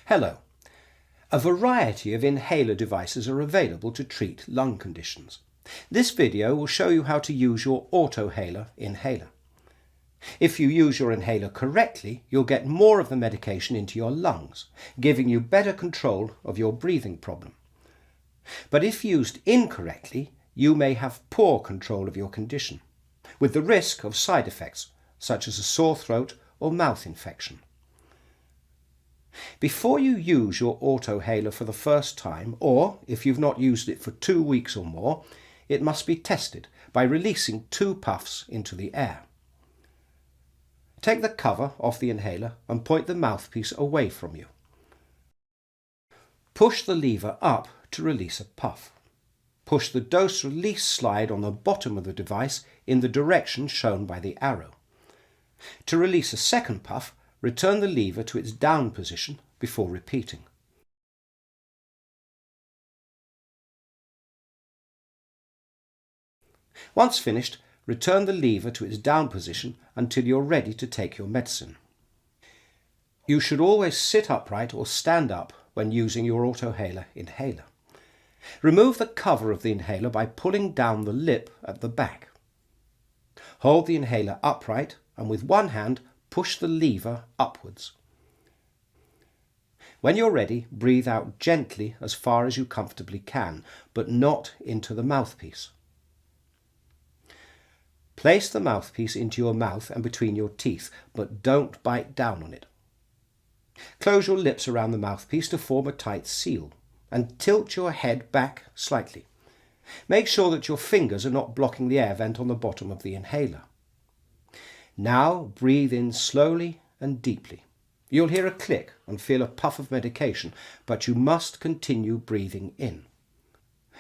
Hello. A variety of inhaler devices are available to treat lung conditions. This video will show you how to use your Autohaler inhaler. If you use your inhaler correctly, you'll get more of the medication into your lungs, giving you better control of your breathing problem. But if used incorrectly, you may have poor control of your condition, with the risk of side effects such as a sore throat or mouth infection. Before you use your Autohaler for the first time, or if you've not used it for 2 weeks or more, it must be tested by releasing 2 puffs into the air. Take the cover off the inhaler and point the mouthpiece away from you. Push the lever up to release a puff. Push the dose-release slide on the bottom of the device in the direction shown by the arrow. To release a second puff, return the lever to its down position before repeating. Once finished, return the lever to its down position until you're ready to take your medicine. You should always sit upright or stand up when using your Autohaler inhaler. Remove the cover of the inhaler by pulling down the lip at the back. Hold the inhaler upright and with one hand push the lever upwards. When you're ready, breathe out gently as far as you comfortably can, but not into the mouthpiece. Place the mouthpiece into your mouth and between your teeth, but don't bite down on it. Close your lips around the mouthpiece to form a tight seal, and tilt your head back slightly. Make sure that your fingers are not blocking the air vent on the bottom of the inhaler. Now breathe in slowly and deeply. You'll hear a click and feel a puff of medication, but you must continue breathing in.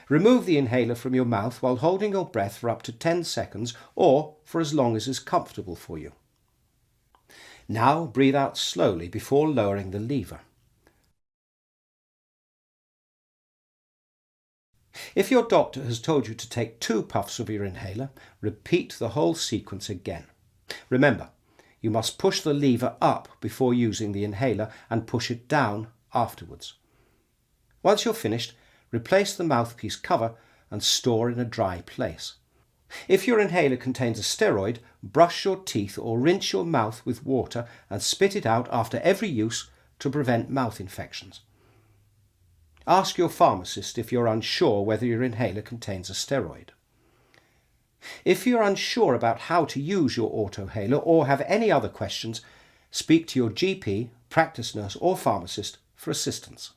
Remove the inhaler from your mouth while holding your breath for up to 10 seconds or for as long as is comfortable for you. Now breathe out slowly before lowering the lever. If your doctor has told you to take 2 puffs of your inhaler, repeat the whole sequence again. Remember, you must push the lever up before using the inhaler and push it down afterwards. Once you're finished, replace the mouthpiece cover and store in a dry place. If your inhaler contains a steroid, brush your teeth or rinse your mouth with water and spit it out after every use to prevent mouth infections. Ask your pharmacist if you're unsure whether your inhaler contains a steroid. If you're unsure about how to use your Autohaler or have any other questions, speak to your GP, practice nurse or pharmacist for assistance.